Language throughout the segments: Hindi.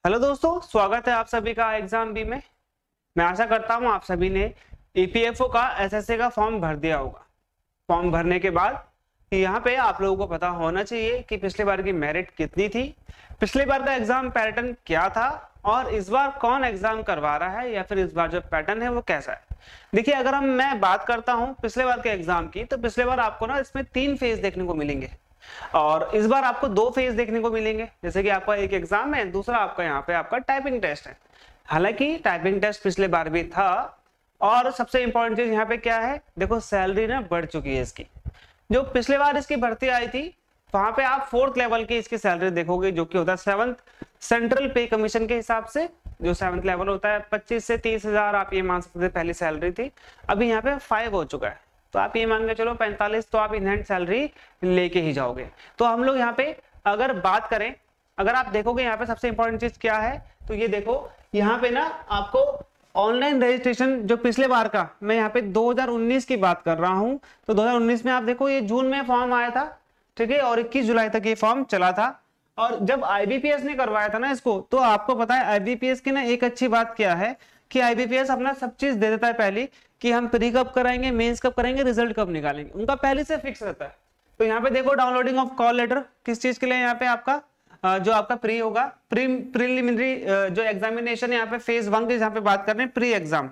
हेलो दोस्तों, स्वागत है आप सभी का एग्जाम बी में। मैं आशा करता हूं आप सभी ने ईपीएफओ का एसएससी का फॉर्म भर दिया होगा। फॉर्म भरने के बाद यहाँ पे आप लोगों को पता होना चाहिए कि पिछले बार की मेरिट कितनी थी, पिछले बार का एग्जाम पैटर्न क्या था और इस बार कौन एग्जाम करवा रहा है या फिर इस बार जो पैटर्न है वो कैसा है। देखिए, अगर मैं बात करता हूँ पिछले बार के एग्जाम की, तो पिछले बार आपको ना इसमें 3 फेज देखने को मिलेंगे और इस बार आपको 2 फेज देखने को मिलेंगे। जैसे कि आपका एक एग्जाम है, दूसरा आपका यहाँ पे आपका टाइपिंग टेस्ट है। हालांकि टाइपिंग टेस्ट पिछले बार भी था और सबसे इंपॉर्टेंट चीज यहाँ पे क्या है, देखो सैलरी ना बढ़ चुकी है इसकी। जो पिछले बार इसकी भर्ती आई थी वहां पे आप 4th लेवल की इसकी सैलरी देखोगे, जो कि होता है 7th सेंट्रल पे कमीशन के हिसाब से। जो 7th लेवल होता है 25 से 30,000 आप ये मान सकते थे पहली सैलरी थी। अभी यहाँ पे 5 हो चुका है, तो आप ये मान के चलो 45 तो आप इन हैंड सैलरी लेके ही जाओगे। तो हम लोग यहाँ पे अगर बात करें, अगर आप देखोगे यहाँ पे सबसे इंपॉर्टेंट चीज क्या है, तो ये देखो यहाँ पे ना आपको ऑनलाइन रजिस्ट्रेशन जो पिछले बार का, मैं यहाँ पे 2019 की बात कर रहा हूँ, तो 2019 में आप देखो ये जून में फॉर्म आया था, ठीक है, और 21 जुलाई तक ये फॉर्म चला था। और जब आईबीपीएस ने करवाया था ना इसको, तो आपको पता है आईबीपीएस की ना एक अच्छी बात क्या है कि आईबीपीएस अपना सब चीज दे देता है पहले, कि हम प्री कब कराएंगे, मेंस कब करेंगे, रिजल्ट कब निकालेंगे, उनका पहले से फिक्स रहता है। तो यहाँ पे देखो डाउनलोडिंग ऑफ कॉल लेटर किस चीज के लिए, यहाँ पे आपका जो आपका प्री होगा, प्रीलिमिनरी जो एग्जामिनेशन यहाँ पे फेज 1 की जहाँ पे बात कर रहे हैं, प्री एग्जाम,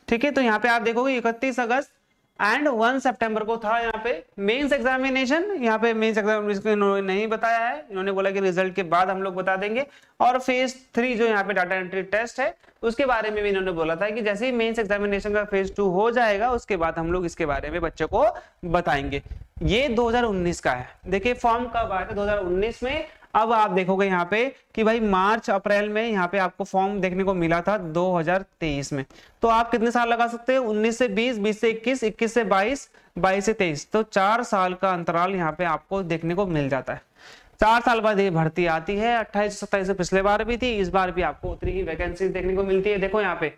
ठीक है। तो यहाँ पे आप देखोगे 31 अगस्त एंड 1 सितंबर को था यहाँ पे मेंस एग्जामिनेशन। यहाँ पे मेंस एग्जामिनेशन इन्होंने नहीं बताया है, इन्होंने बोला कि रिजल्ट के बाद हम लोग बता देंगे। और फेज 3 जो यहाँ पे डाटा एंट्री टेस्ट है, उसके बारे में भी इन्होंने बोला था कि जैसे ही मेंस एग्जामिनेशन का फेज 2 हो जाएगा उसके बाद हम लोग इसके बारे में बच्चों को बताएंगे। ये 2019 का है। देखिए फॉर्म कब आया था, 2019 में। अब आप देखोगे यहाँ पे कि भाई मार्च अप्रैल में यहाँ पे आपको फॉर्म देखने को मिला था 2023 में। तो आप कितने साल लगा सकते हैं, 19 से 20, 20 से 21, 21 से 22, 22 से 23, तो 4 साल का अंतराल यहाँ पे आपको देखने को मिल जाता है। 4 साल बाद ये भर्ती आती है। 28-27 से पिछले बार भी थी, इस बार भी आपको उतनी ही वैकेंसी देखने को मिलती है। देखो यहाँ पे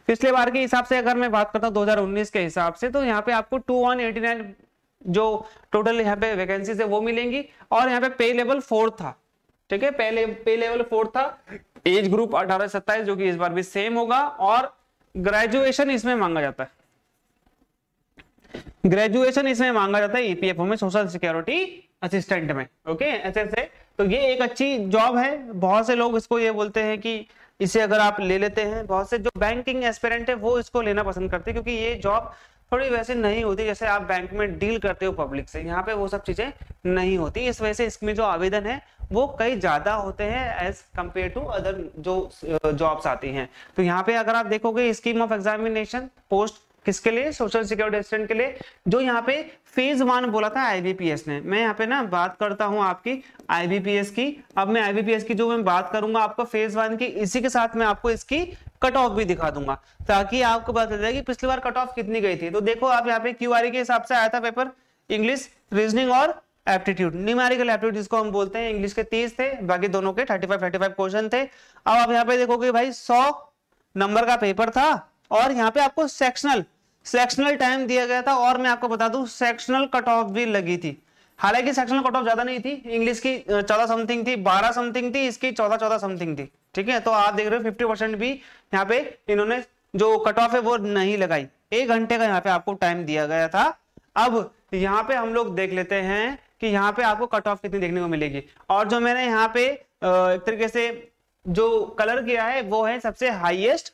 पिछले बार के हिसाब से अगर मैं बात करता हूँ 2019 के हिसाब से, तो यहाँ पे आपको 2189 जो टोटल यहाँ पे वैकेंसी है वो मिलेंगी। और यहाँ पे पे लेवल 4 था, ठीक है, पहले पे लेवल 4 था। एज ग्रुप 18 से 27 जो कि इस बार भी सेम होगा। और ग्रेजुएशन इसमें मांगा जाता है, ग्रेजुएशन इसमें मांगा जाता है ईपीएफओ में, सोशल सिक्योरिटी असिस्टेंट में। ओके, ऐसे तो ये एक अच्छी जॉब है। बहुत से लोग इसको ये बोलते हैं कि इसे अगर आप ले लेते हैं, बहुत से जो बैंकिंग एस्पिरेंट है वो इसको लेना पसंद करते हैं, क्योंकि ये जॉब थोड़ी वैसे नहीं होती जैसे आप बैंक में डील करते हो पब्लिक से, यहाँ पे वो सब चीजें नहीं होती। इस वजह से इसमें जो आवेदन है वो कई ज्यादा होते हैं एज कंपेयर टू अदर जो जॉब्स आती हैं। तो यहाँ पे अगर आप देखोगे स्कीम ऑफ एग्जामिनेशन पोस्ट किसके लिए, सोशल सिक्योरिटी असिस्टेंट के लिए, जो यहाँ पे फेज 1 बोला था आईबीपीएस ने। मैं यहाँ पे ना बात करता हूँ आपकी आईबीपीएस की। अब मैं आईबीपीएस की जो मैं बात करूंगा आपको फेज 1 की, इसी के साथ मैं आपको इसकी कट ऑफ भी दिखा दूंगा, ताकि आपको पता चल जाए कि पिछली बार कट ऑफ कितनी गई थी। तो देखो आप यहाँ पे क्यूआरए के हिसाब से आया था पेपर, इंग्लिश, रीजनिंग और एप्टीट्यूड, न्यूमेरिकल एप्टीट्यूड जिसको हम बोलते हैं। इंग्लिश के 30 थे, बाकी दोनों के 35 क्वेश्चन थे। अब आप यहाँ पे देखोगे भाई 100 नंबर का पेपर था और यहाँ पे आपको सेक्शनल टाइम दिया गया था। और मैं आपको बता दूं सेक्शनल कट ऑफ भी लगी थी। हालांकि सेक्शनल कट ऑफ ज्यादा नहीं थी, इंग्लिश की 14 समथिंग थी, 12 समथिंग थी, इसकी 14 समथिंग थी, ठीक है। तो आप देख रहे हो 50% भी यहाँ पे इन्होंने जो कट ऑफ है वो नहीं लगाई। 1 घंटे का यहाँ पे आपको टाइम दिया गया था। अब यहाँ पे हम लोग देख लेते हैं कि यहाँ पे आपको कट ऑफ कितनी देखने को मिलेगी। और जो मैंने यहाँ पे एक तरीके से जो कलर किया है वो है सबसे हाईएस्ट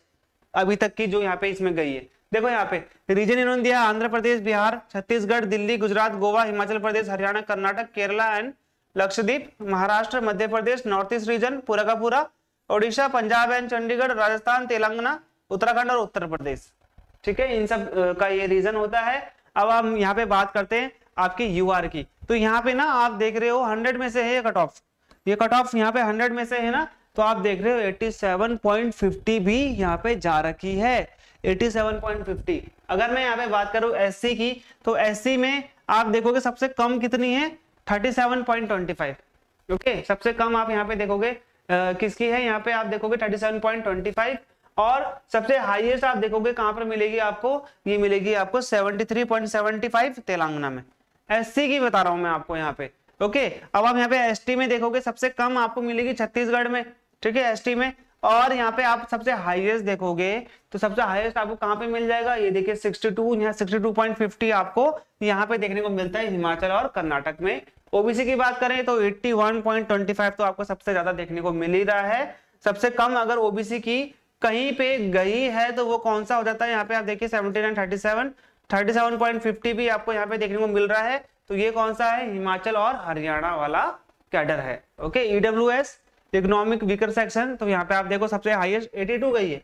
अभी तक की जो यहाँ पे इसमें गई है। देखो यहाँ पे रीजन इन्होंने दिया Andhra Pradesh, Bihar, Chhattisgarh, Delhi, Gujarat, Goa, Himachal Pradesh, Haryana, Karnataka, Kerala and Lakshadweep, Maharashtra, Madhya Pradesh, north east region पूरा का पूरा, ओडिशा, पंजाब एंड चंडीगढ़, राजस्थान, तेलंगाना, उत्तराखंड और उत्तर प्रदेश, ठीक है। इन सब का ये रीजन होता है। अब हम यहाँ पे बात करते हैं आपकी यूआर की। तो यहाँ पे ना आप देख रहे हो 100 में से है कट ऑफ, ये कट ऑफ यहाँ पे 100 में से है ना, तो आप देख रहे हो 87.50 भी यहाँ पे जा रखी है, 87.50। अगर मैं यहाँ पे बात करूं एससी की, तो एससी में आप देखोगे सबसे कम कितनी है, 37.25। ओके, सबसे कम आप यहाँ पे देखोगे किसकी है, यहाँ पे आप देखोगे 37.25। और सबसे हाईएस्ट आप देखोगे कहां पर मिलेगी आपको, ये मिलेगी आपको 73.75 तेलंगाना में। एससी की बता रहा हूं मैं आपको यहाँ पे। ओके, अब आप यहाँ पे एसटी में देखोगे सबसे कम आपको मिलेगी छत्तीसगढ़ में ठीक है, एसटी में। और यहाँ पे आप सबसे हाईएस्ट देखोगे तो सबसे हाईएस्ट आपको कहाँ पे मिल जाएगा, ये देखिए 62, यहाँ 62.50 आपको यहाँ पे देखने को मिलता है हिमाचल और कर्नाटक में। ओबीसी की बात करें तो 81.25 तो आपको सबसे ज्यादा देखने को मिल ही रहा है। सबसे कम अगर ओबीसी की कहीं पे गई है तो वो कौन सा हो जाता है, यहाँ पे आप देखिए 79.37, 37.50 भी आपको यहाँ पे देखने को मिल रहा है। तो ये कौन सा है, हिमाचल और हरियाणा वाला कैडर है। Okay, EWS economic weaker section, तो यहाँ पे आप देखो सबसे हाईएस्ट 82 गई है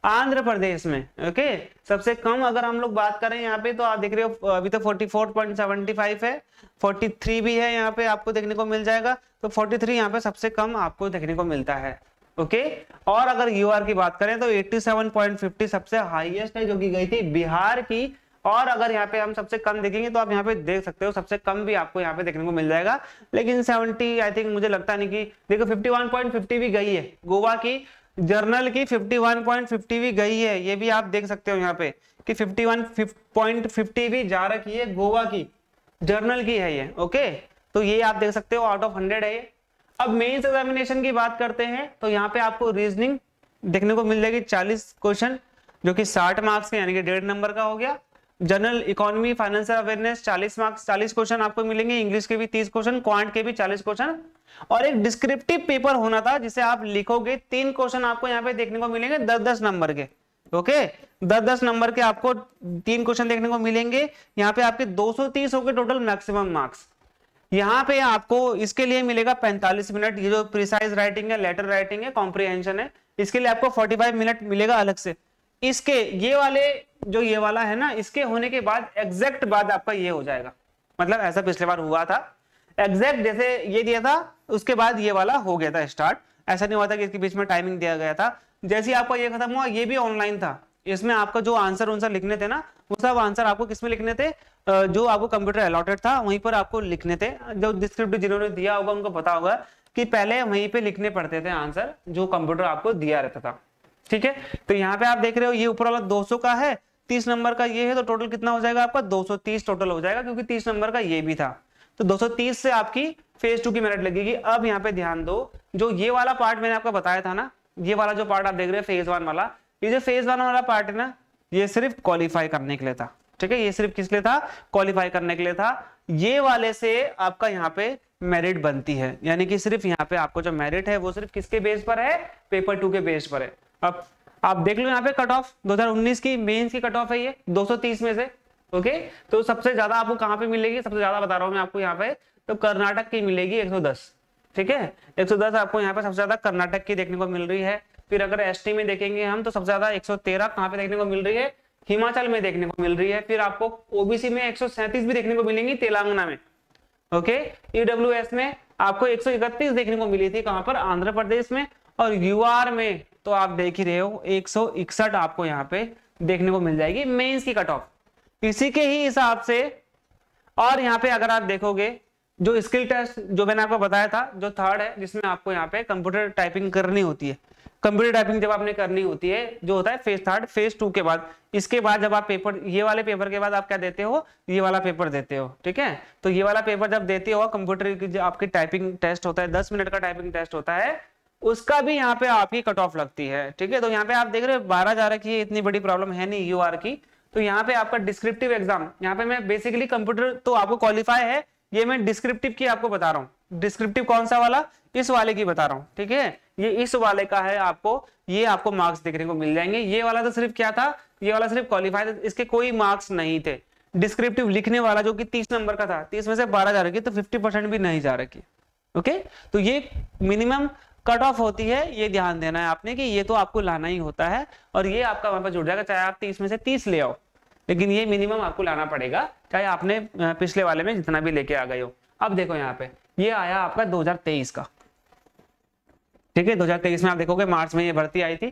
आंध्र प्रदेश में। ओके, सबसे कम अगर हम लोग बात करें यहाँ पे तो आप देख रहे हो अभी तो 44.75 है, 43 भी है यहाँ पे आपको देखने को मिल जाएगा। तो 43 यहाँ पे सबसे कम आपको देखने को मिलता है। ओके, और अगर यूआर की बात करें तो 87.50 सबसे हाईएस्ट है जो कि गई थी बिहार की। और अगर यहाँ पे हम सबसे कम देखेंगे तो आप यहाँ पे देख सकते हो सबसे कम भी आपको यहाँ पे देखने को मिल जाएगा, लेकिन 70 आई थिंक मुझे लगता नहीं कि, देखो 51.50 भी गई है गोवा की, जर्नल की 51.50 भी गई है, ये भी आप देख सकते हो यहाँ पे कि 51.50 भी जा रखी है गोवा की, जर्नल की है ये। ओके, तो ये आप देख सकते हो आउट ऑफ 100 है ये। अब मेंस एग्जामिनेशन की बात करते हैं तो यहाँ पे आपको रीजनिंग देखने को मिल जाएगी 40 क्वेश्चन जो कि 60 मार्क्स के यानी कि 1.5 नंबर का हो गया। General economy financial awareness 40 marks, 40 question आपको मिलेंगे, इंग्लिश के भी 30 क्वेश्चन, क्वांट के भी 40 क्वेश्चन, और एक डिस्क्रिप्टिव पेपर होना था जिसे आप लिखोगे। 3 क्वेश्चन आपको यहाँ पे देखने को मिलेंगे 10-10 नंबर के। ओके, 10-10 नंबर के आपको 3 क्वेश्चन देखने को मिलेंगे। यहाँ पे आपके 230 हो गए टोटल मैक्सिमम मार्क्स। यहाँ पे आपको इसके लिए मिलेगा 45 मिनट, ये जो प्रिसाइज राइटिंग है, लेटर राइटिंग है, कॉम्प्रिहेंशन है, इसके लिए आपको 45 मिनट मिलेगा अलग से। इसके ये वाले जो ये वाला है ना, इसके होने के बाद एग्जैक्ट बाद आपका ये हो जाएगा, मतलब ऐसा पिछले बार हुआ था, एग्जैक्ट जैसे ये दिया था उसके बाद ये वाला हो गया था स्टार्ट। ऐसा नहीं हुआ था कि इसके बीच में टाइमिंग दिया गया था। जैसे आपका ये खत्म हुआ ये भी ऑनलाइन था, इसमें आपका जो आंसर लिखने थे ना वो सब आंसर आपको किसमें लिखने थे, जो आपको कंप्यूटर अलॉटेड था वहीं पर आपको लिखने थे। जो डिस्क्रिप्टिव जिन्होंने दिया होगा उनको पता होगा कि पहले वहीं पे लिखने पड़ते थे आंसर जो कंप्यूटर आपको दिया रहता था। ठीक है, तो यहाँ पे आप देख रहे हो ये ऊपर वाला 200 का है, 30 नंबर का ये है, तो टोटल कितना हो जाएगा आपका 230 टोटल हो जाएगा, क्योंकि 30 नंबर का ये भी था। तो 230 से आपकी फेज 2 की मेरिट लगेगी। अब यहाँ पे ध्यान दो, जो ये वाला पार्ट मैंने आपको बताया था ना, ये वाला जो पार्ट आप देख रहे हैं फेज 1 वाला, ये जो फेज 1 वाला पार्ट है ना, ये सिर्फ क्वालिफाई करने के लिए था। ठीक है, ये सिर्फ किस लिए था, क्वालिफाई करने के लिए था। ये वाले से आपका यहाँ पे मेरिट बनती है, यानी कि सिर्फ यहाँ पे आपको जो मेरिट है वो सिर्फ किसके बेस पर है, पेपर 2 के बेस पर है। अब आप देख लो यहाँ पे कट ऑफ 2019 की मेंस की कट ऑफ है ये 230 में से। ओके, तो सबसे ज्यादा आपको कहाँ पे मिलेगी, सबसे ज्यादा बता रहा हूँ मैं आपको यहाँ पे, तो कर्नाटक की मिलेगी 110। ठीक है, 110 आपको यहाँ पे सबसे ज्यादा कर्नाटक की देखने को मिल रही है। फिर अगर एसटी में देखेंगे हम तो सबसे ज्यादा 113 कहाँ पे देखने को मिल रही है, हिमाचल में देखने को मिल रही है। फिर आपको ओबीसी में 137 भी देखने को मिलेंगी तेलंगाना में। ओके, ईडब्ल्यूएस में आपको 131 देखने को मिली थी, कहां पर, आंध्र प्रदेश में। और यूआर में तो आप देख ही रहे हो 161 आपको यहाँ पे देखने को मिल जाएगी मेंस की कट ऑफ। इसी के ही हिसाब से और यहाँ पे अगर आप देखोगे जो स्किल टेस्ट जो मैंने आपको बताया था, जो 3rd है, जिसमें आपको यहाँ पे कंप्यूटर टाइपिंग करनी होती है। कंप्यूटर टाइपिंग जब आपने करनी होती है जो होता है फेज 3rd, फेज 2 के बाद, इसके बाद जब आप पेपर, ये वाले पेपर के बाद आप क्या देते हो, ये वाला पेपर देते हो। ठीक है, तो ये वाला पेपर जब देते हो कंप्यूटर की जो आपकी टाइपिंग टेस्ट होता है, 10 मिनट का टाइपिंग टेस्ट होता है, उसका भी यहाँ पे आपकी कट ऑफ लगती है। ठीक है, तो यहाँ पे आप देख रहे हो 12 जा रखी है, इतनी बड़ी प्रॉब्लम है नहीं यूआर की। तो यहाँ पे आपका डिस्क्रिप्टिव एग्जाम, यहाँ पे मैं बेसिकली कंप्यूटर तो आपको क्वालिफाई है, ये मैं डिस्क्रिप्टिव की आपको बता रहा हूँ। डिस्क्रिप्टिव कौन सा वाला, इस वाले की बता रहा हूँ। ठीक है, ये इस वाले का है, आपको ये आपको मार्क्स देखने को मिल जाएंगे। ये वाला तो सिर्फ क्या था, ये वाला सिर्फ क्वालिफाई था, इसके कोई मार्क्स नहीं थे। डिस्क्रिप्टिव लिखने वाला जो कि 30 नंबर का था, 30 में से 12 जा रखी, तो 50% भी नहीं जा रखी। ओके, तो ये मिनिमम कट ऑफ होती है, ये ध्यान देना है आपने कि ये तो आपको लाना ही होता है, और ये आपका वहां पर जुड़ जाएगा, चाहे आप 30 में से 30 ले आओ, लेकिन ये मिनिमम आपको लाना पड़ेगा, चाहे आपने पिछले वाले में जितना भी लेके आ गए हो। अब देखो यहाँ पे ये आया आपका 2023 का। ठीक है, 2023 में आप देखोगे मार्च में ये भर्ती आई थी,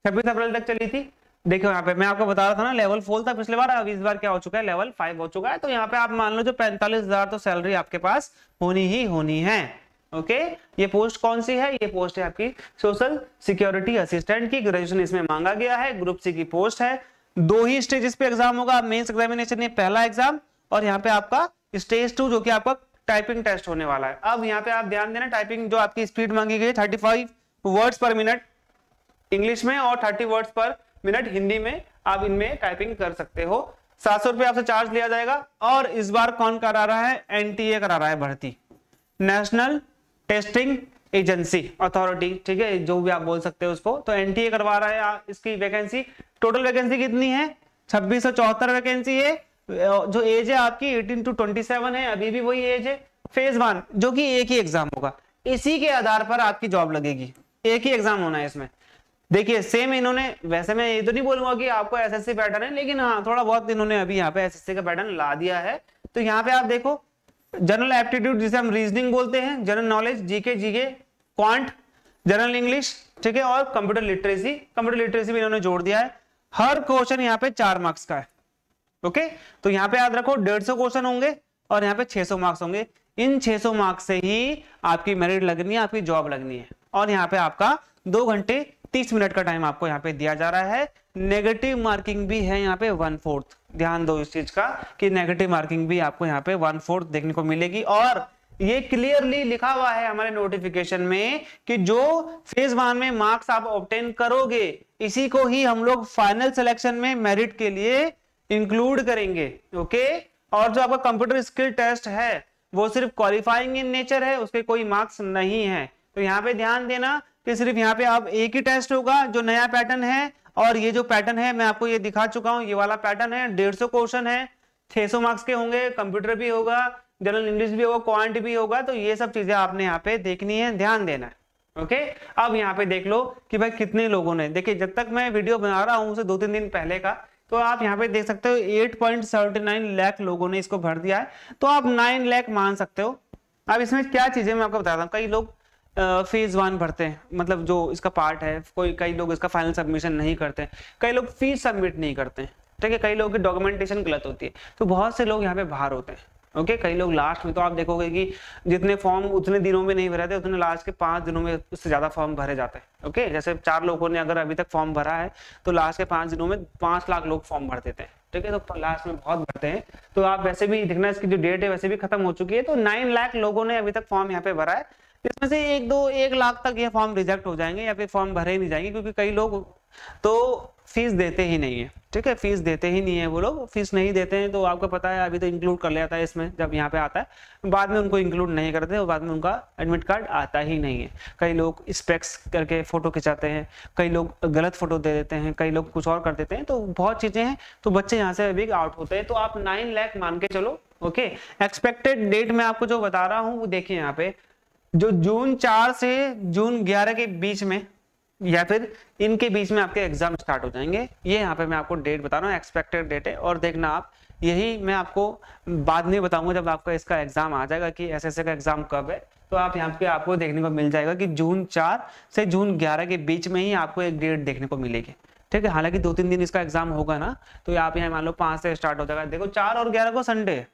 26 अप्रैल तक चली थी। देखो यहाँ पे मैं आपको बता रहा था ना, लेवल 4 था पिछले बार, अब इस बार क्या हो चुका है, लेवल 5 हो चुका है। तो यहाँ पे आप मान लो जो 45,000 तो सैलरी आपके पास होनी ही होनी है। ओके, ये पोस्ट कौन सी है, ये पोस्ट है आपकी सोशल सिक्योरिटी असिस्टेंट की, ग्रेजुएशन इसमें मांगा गया है, ग्रुप सी की पोस्ट है। 2 ही स्टेजेस पे एग्जाम होगा, मेंस एग्जामिनेशन ये पहला एग्जाम, और यहाँ पे आपका स्टेज 2 जो कि आपका टाइपिंग टेस्ट होने वाला है। अब यहाँ पे आप ध्यान देना, टाइपिंग जो आपकी स्पीड मांगी गई है 35 वर्ड्स पर मिनट इंग्लिश में और 30 वर्ड्स पर मिनट हिंदी में आप इनमें टाइपिंग कर सकते हो। 700 रुपये आपसे चार्ज लिया जाएगा। और इस बार कौन करा रहा है? एनटीए करा रहा है भर्ती, नेशनल टेस्टिंग एजेंसी अथॉरिटी, ठीक है, जो भी आप बोल सकते हो उसको। तो एनटीए करवा रहा है। इसकी वैकेंसी, टोटल वैकेंसी कितनी है? 2674 वैकेंसी है। जो एज है आपकी 18 to 27 है, अभी भी वही एज है। फेज 1 जो कि एक ही एग्जाम होगा, इसी के आधार पर आपकी जॉब लगेगी, एक ही एग्जाम होना है इसमें। देखिए सेम इन्होंने, वैसे मैं ये तो नहीं बोलूंगा कि आपको एसएससी पैटर्न है, लेकिन हाँ थोड़ा बहुत इन्होंने अभी यहाँ पे एसएससी का पैटर्न ला दिया है। तो यहाँ पे आप देखो, जनरल एप्टीट्यूड जिसे हम रीजनिंग बोलते हैं, general knowledge, GK, quant, general English, ठीक है, और कंप्यूटर लिटरेसी भी इन्होंने जोड़ दिया है। हर क्वेश्चन यहाँ पे 4 मार्क्स का है। ओके, तो यहाँ पे याद रखो 150 क्वेश्चन होंगे और यहाँ पे 600 मार्क्स होंगे। इन 600 मार्क्स से ही आपकी मेरिट लगनी है, आपकी जॉब लगनी है। और यहाँ पे आपका 2 घंटे 30 मिनट का टाइम आपको यहाँ पे दिया जा रहा है। नेगेटिव मार्किंग भी है यहाँ पे 1/4। ध्यान दो इस चीज का कि नेगेटिव मार्किंग भी आपको यहाँ पे 1/4 देखने को मिलेगी। और ये क्लियरली लिखा हुआ है हमारे नोटिफिकेशन में कि जो फेज 1 में मार्क्स आप ऑब्टेन करोगे, इसी को ही हम लोग फाइनल सिलेक्शन में मेरिट के लिए इंक्लूड करेंगे। ओके, और जो आपका कंप्यूटर स्किल टेस्ट है वो सिर्फ क्वालिफाइंग इन नेचर है, उसके कोई मार्क्स नहीं है। तो यहाँ पे ध्यान देना कि सिर्फ यहाँ पे आप एक ही टेस्ट होगा जो नया पैटर्न है। और ये जो पैटर्न है मैं आपको ये दिखा चुका हूँ, ये वाला पैटर्न है। 150 क्वेश्चन है, 600 मार्क्स के होंगे, कंप्यूटर भी होगा, जनरल इंग्लिश भी होगा, क्वांट भी होगा। तो ये सब चीजें आपने यहाँ पे देखनी है, ध्यान देना है। ओके, अब यहाँ पे देख लो कि भाई कितने लोगों ने, देखिए जब तक मैं वीडियो बना रहा हूँ उसे 2-3 दिन पहले का, तो आप यहाँ पे देख सकते हो 8.79 लाख लोगों ने इसको भर दिया है। तो आप 9 लाख मान सकते हो। अब इसमें क्या चीजें मैं आपको बताता हूँ। कई लोग फेज 1 भरते हैं, मतलब जो इसका पार्ट है, कई लोग इसका फाइनल सबमिशन नहीं करते, कई लोग फीस सबमिट नहीं करते, ठीक है, कई लोगों की डॉक्यूमेंटेशन गलत होती है। तो बहुत से लोग यहाँ पे बाहर होते हैं। ओके, कई लोग लास्ट में, तो आप देखोगे कि जितने फॉर्म उतने दिनों में नहीं भरे थे, उतने लास्ट के 5 दिनों में उससे ज्यादा फॉर्म भरे जाते हैं। ओके, जैसे 4 लोगों ने अगर अभी तक फॉर्म भरा है तो लास्ट के 5 दिनों में 5 लाख लोग फॉर्म भर देते हैं। ठीक है, तो लास्ट में बहुत भरते हैं। तो आप वैसे भी देखना, इसकी जो डेट है वैसे भी खत्म हो चुकी है। तो 9 लाख लोगों ने अभी तक फॉर्म यहाँ पे भरा है। इसमें से 1 लाख तक ये फॉर्म रिजेक्ट हो जाएंगे या फिर फॉर्म भरे ही नहीं जाएंगे, क्योंकि कई लोग तो फीस देते ही नहीं है। ठीक है, फीस देते ही नहीं है, वो लोग फीस नहीं देते हैं। तो आपको पता है अभी तो इंक्लूड कर लिया था इसमें, जब यहाँ पे आता है बाद में उनको इंक्लूड नहीं करते और बाद में उनका एडमिट कार्ड आता ही नहीं है। कई लोग स्पेक्स करके फोटो खिंचाते हैं, कई लोग गलत फोटो दे देते हैं, कई लोग कुछ और कर देते हैं। तो बहुत चीजें हैं, तो बच्चे यहाँ से अभी आउट होते हैं। तो आप 9 लाख मान के चलो। ओके, एक्सपेक्टेड डेट मैं आपको जो बता रहा हूँ वो देखिए यहाँ पे, जो जून 4 से जून 11 के बीच में या फिर इनके बीच में आपके एग्जाम स्टार्ट हो जाएंगे। ये यहाँ पे मैं आपको डेट बता रहा हूँ, एक्सपेक्टेड डेट है। और देखना आप, यही मैं आपको बाद में बताऊंगा जब आपका इसका एग्जाम आ जाएगा कि एसएससी का एग्जाम कब है। तो आप यहाँ पे आपको देखने को मिल जाएगा कि जून 4 से जून 11 के बीच में ही आपको एक डेट देखने को मिलेगी। ठीक है, हालांकि 2-3 दिन इसका एग्जाम होगा ना, तो आप यहाँ मान लो 5 से स्टार्ट हो जाएगा। देखो 4 और 11 को संडे है,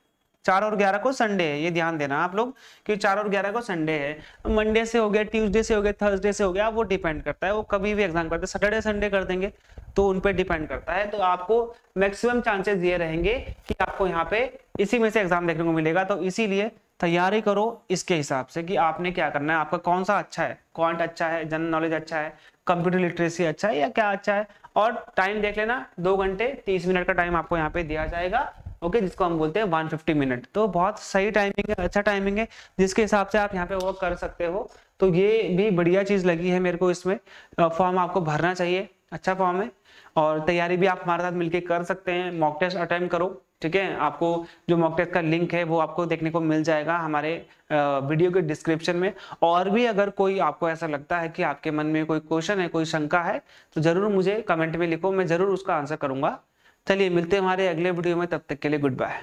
4 और 11 को संडे है, ये ध्यान देना आप लोग कि 4 और 11 को संडे है। मंडे से हो गया, ट्यूसडे से हो गया, थर्सडे से हो गया, वो डिपेंड करता है, वो कभी भी एग्जाम करते हैं। सैटरडे संडे कर देंगे तो उन पे डिपेंड करता है। तो आपको मैक्सिमम चांसेस ये रहेंगे कि आपको यहाँ पे इसी में से एग्जाम देखने को मिलेगा। तो इसीलिए तैयारी करो इसके हिसाब से कि आपने क्या करना है, आपका कौन सा अच्छा है, क्वांट अच्छा है, जनरल नॉलेज अच्छा है, कंप्यूटर लिटरेसी अच्छा है या क्या अच्छा है। और टाइम देख लेना, 2 घंटे 30 मिनट का टाइम आपको यहाँ पे दिया जाएगा। ओके, जिसको हम बोलते हैं 150 मिनट। तो बहुत सही टाइमिंग है, अच्छा टाइमिंग है, जिसके हिसाब से आप यहाँ पे वर्क कर सकते हो। तो ये भी बढ़िया चीज लगी है मेरे को इसमें। फॉर्म आपको भरना चाहिए, अच्छा फॉर्म है। और तैयारी भी आप हमारे साथ मिलकर कर सकते हैं, मॉक टेस्ट अटेम्प्ट करो। ठीक है, आपको जो मॉक टेस्ट का लिंक है वो आपको देखने को मिल जाएगा हमारे वीडियो के डिस्क्रिप्शन में। और भी अगर कोई आपको ऐसा लगता है कि आपके मन में कोई क्वेश्चन है, कोई शंका है, तो जरूर मुझे कमेंट में लिखो, मैं जरूर उसका आंसर करूंगा। चलिए मिलते हैं हमारे अगले वीडियो में, तब तक के लिए गुड बाय।